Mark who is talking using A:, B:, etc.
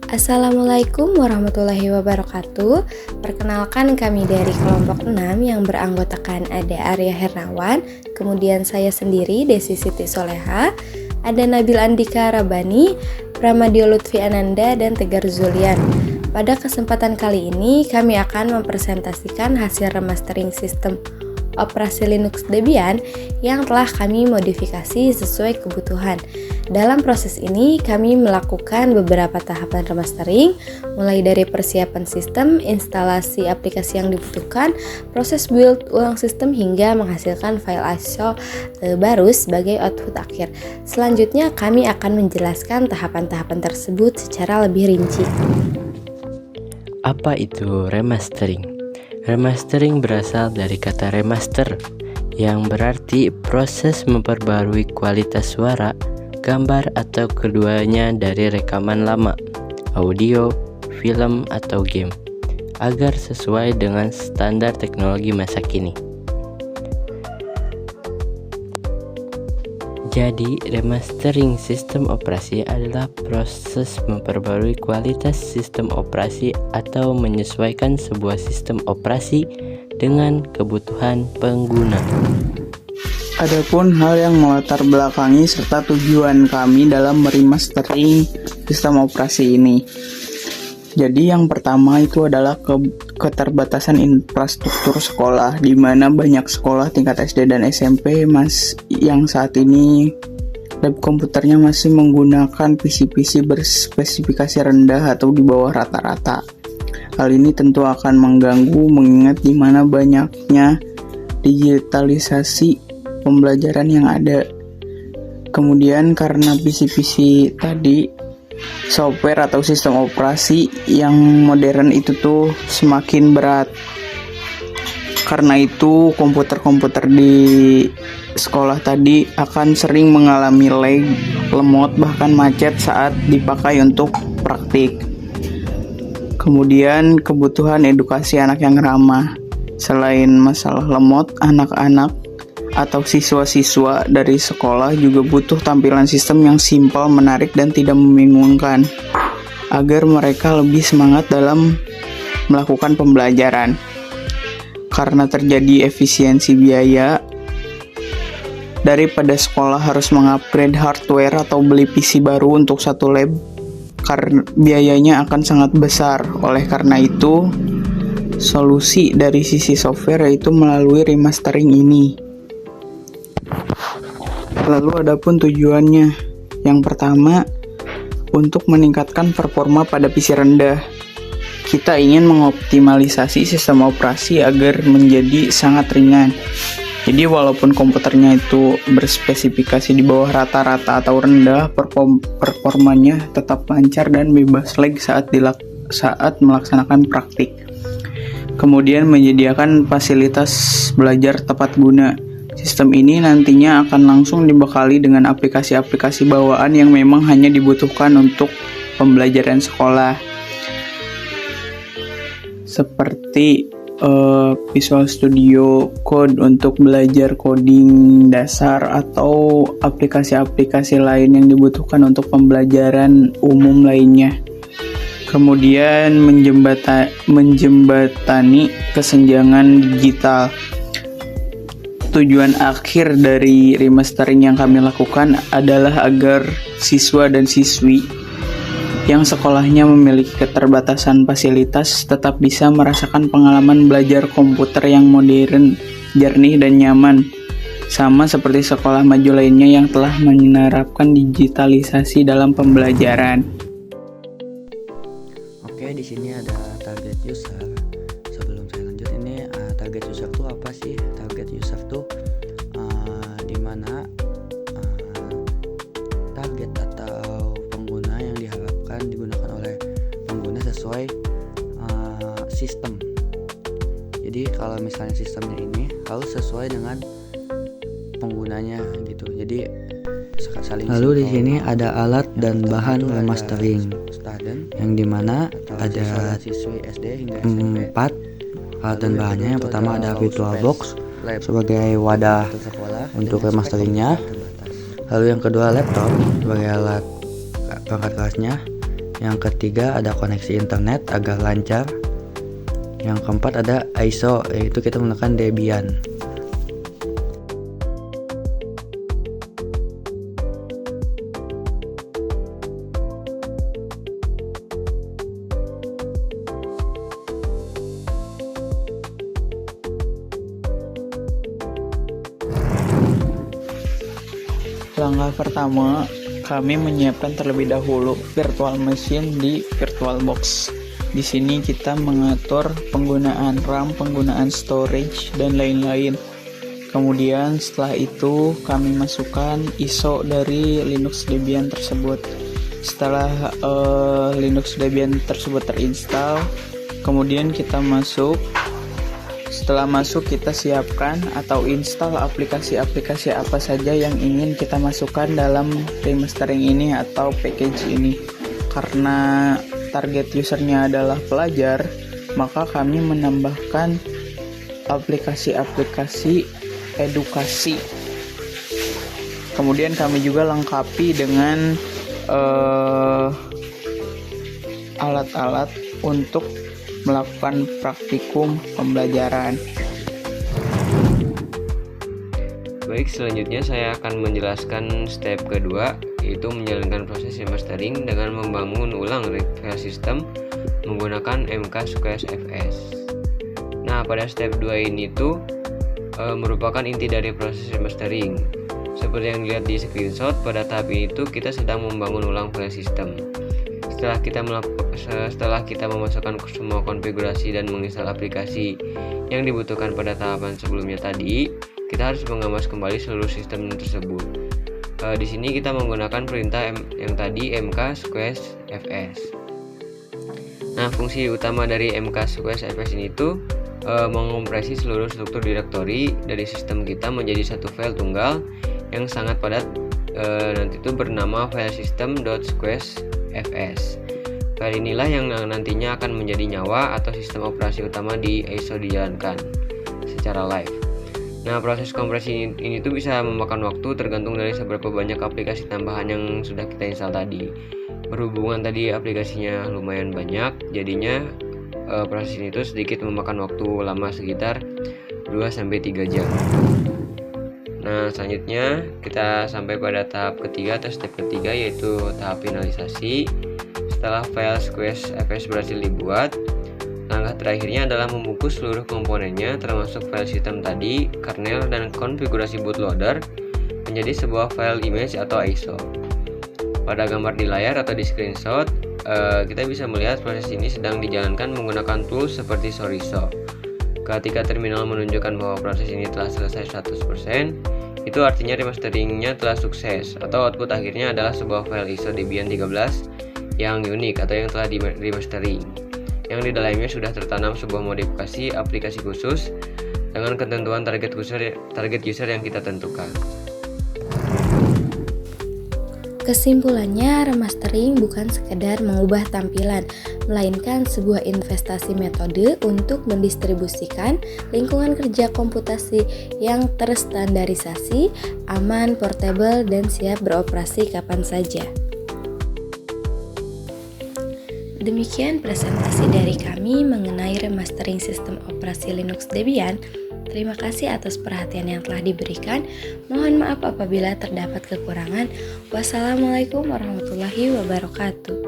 A: Assalamualaikum warahmatullahi wabarakatuh. Perkenalkan, kami dari kelompok 6 yang beranggotakan ada Arya Hernawan, kemudian saya sendiri Desi Siti Soleha, ada Nabil Andika Rabani, Pramadyo Lutfi Ananda, dan Tegar Zulian. Pada kesempatan kali ini kami akan mempresentasikan hasil remastering sistem operasi Linux Debian yang telah kami modifikasi sesuai kebutuhan. Dalam proses ini kami melakukan beberapa tahapan remastering, mulai dari persiapan sistem, instalasi aplikasi yang dibutuhkan, proses build ulang sistem hingga menghasilkan file ISO baru sebagai output akhir. Selanjutnya kami akan menjelaskan tahapan-tahapan tersebut secara lebih rinci.
B: Apa itu remastering? Remastering berasal dari kata remaster, yang berarti proses memperbarui kualitas suara, gambar, atau keduanya dari rekaman lama, audio, film, atau game, agar sesuai dengan standar teknologi masa kini. Jadi, remastering sistem operasi adalah proses memperbarui kualitas sistem operasi atau menyesuaikan sebuah sistem operasi dengan kebutuhan pengguna.
C: Adapun hal yang melatar belakangi serta tujuan kami dalam meremastering sistem operasi ini. Jadi yang pertama itu adalah keterbatasan infrastruktur sekolah, di mana banyak sekolah tingkat SD dan SMP yang saat ini lab komputernya masih menggunakan PC-PC berspesifikasi rendah atau di bawah rata-rata. Hal ini tentu akan mengganggu mengingat di mana banyaknya digitalisasi pembelajaran yang ada. Kemudian karena PC-PC tadi, software atau sistem operasi yang modern itu tuh semakin berat. Karena itu komputer-komputer di sekolah tadi akan sering mengalami lag, lemot, bahkan macet saat dipakai untuk praktik. Kemudian kebutuhan edukasi anak yang ramah. Selain masalah lemot, anak-anak atau siswa-siswa dari sekolah juga butuh tampilan sistem yang simpel, menarik, dan tidak membingungkan agar mereka lebih semangat dalam melakukan pembelajaran. Karena terjadi efisiensi biaya, daripada sekolah harus mengupgrade hardware atau beli PC baru untuk satu lab, karena biayanya akan sangat besar. Oleh karena itu, solusi dari sisi software yaitu melalui remastering ini. Lalu adapun tujuannya, yang pertama untuk meningkatkan performa pada PC rendah. Kita ingin mengoptimalisasi sistem operasi agar menjadi sangat ringan. Jadi walaupun komputernya itu berspesifikasi di bawah rata-rata atau rendah, performanya tetap lancar dan bebas lag saat melaksanakan praktik. Kemudian menyediakan fasilitas belajar tepat guna. Sistem ini nantinya akan langsung dibekali dengan aplikasi-aplikasi bawaan yang memang hanya dibutuhkan untuk pembelajaran sekolah. Seperti Visual Studio Code untuk belajar coding dasar atau aplikasi-aplikasi lain yang dibutuhkan untuk pembelajaran umum lainnya. Kemudian menjembatani kesenjangan digital. Tujuan akhir dari remastering yang kami lakukan adalah agar siswa dan siswi yang sekolahnya memiliki keterbatasan fasilitas tetap bisa merasakan pengalaman belajar komputer yang modern, jernih, dan nyaman, sama seperti sekolah maju lainnya yang telah menerapkan digitalisasi dalam pembelajaran.
D: Oke, di sini ada target user. Sebelum saya lanjut, ini target user tuh apa sih? Target user tuh dimana target atau pengguna yang diharapkan digunakan oleh pengguna sesuai sistem. Jadi kalau misalnya sistemnya ini harus sesuai dengan penggunanya gitu. Jadi saling. Lalu di sini ada alat dan bahan remastering, yang dimana ada 4 alat dan bahannya. Yang pertama ada VirtualBox sebagai wadah untuk remasteringnya. Lalu yang kedua laptop sebagai alat perangkat kelasnya. Yang ketiga ada koneksi internet agar lancar. Yang keempat ada ISO, yaitu kita menggunakan Debian.
C: Langkah pertama, kami menyiapkan terlebih dahulu virtual machine di VirtualBox. Di sini kita mengatur penggunaan RAM, penggunaan storage, dan lain-lain. Kemudian setelah itu kami masukkan ISO dari Linux Debian tersebut. Setelah Linux Debian tersebut terinstall, kemudian kita masuk. Setelah masuk, kita siapkan atau install aplikasi-aplikasi apa saja yang ingin kita masukkan dalam remastering ini atau package ini. Karena target usernya adalah pelajar, maka kami menambahkan aplikasi-aplikasi edukasi. Kemudian kami juga lengkapi dengan alat-alat untuk melakukan praktikum pembelajaran.
B: Baik, selanjutnya saya akan menjelaskan step kedua, yaitu menjalankan proses remastering dengan membangun ulang file system menggunakan MK_FS. Nah, pada step 2 ini tuh merupakan inti dari proses remastering. Seperti yang dilihat di screenshot, pada tahap ini tuh kita sedang membangun ulang file system. Setelah kita memasukkan semua konfigurasi dan menginstal aplikasi yang dibutuhkan pada tahapan sebelumnya tadi, kita harus mengemas kembali seluruh sistem tersebut. Di sini kita menggunakan perintah yang tadi MK_FS. Nah, fungsi utama dari MK_FS ini tuh mengompresi seluruh struktur direktori dari sistem kita menjadi satu file tunggal yang sangat padat, nanti itu bernama file system.squash.fs. File inilah yang nantinya akan menjadi nyawa atau sistem operasi utama di ISO dijalankan secara live. Nah, proses kompresi ini tuh bisa memakan waktu tergantung dari seberapa banyak aplikasi tambahan yang sudah kita install tadi. Berhubungan tadi aplikasinya lumayan banyak, jadinya proses ini tuh sedikit memakan waktu lama sekitar 2-3 jam. Nah, selanjutnya kita sampai pada tahap ketiga atau step ketiga, yaitu tahap finalisasi. Setelah file squash.fs berhasil dibuat, langkah terakhirnya adalah membungkus seluruh komponennya termasuk file sistem tadi, kernel, dan konfigurasi bootloader menjadi sebuah file image atau ISO. Pada gambar di layar atau di screenshot, kita bisa melihat proses ini sedang dijalankan menggunakan tools seperti Soriso. Ketika terminal menunjukkan bahwa proses ini telah selesai 100%, itu artinya remasteringnya telah sukses, atau output akhirnya adalah sebuah file ISO Debian 13 yang unik atau yang telah di remastering, yang di dalamnya sudah tertanam sebuah modifikasi aplikasi khusus dengan ketentuan target user yang kita tentukan.
A: Kesimpulannya, remastering bukan sekedar mengubah tampilan, melainkan sebuah investasi metode untuk mendistribusikan lingkungan kerja komputasi yang terstandarisasi, aman, portable, dan siap beroperasi kapan saja. Demikian presentasi dari kami mengenai remastering sistem operasi Linux Debian. Terima kasih atas perhatian yang telah diberikan. Mohon maaf apabila terdapat kekurangan. Wassalamualaikum warahmatullahi wabarakatuh.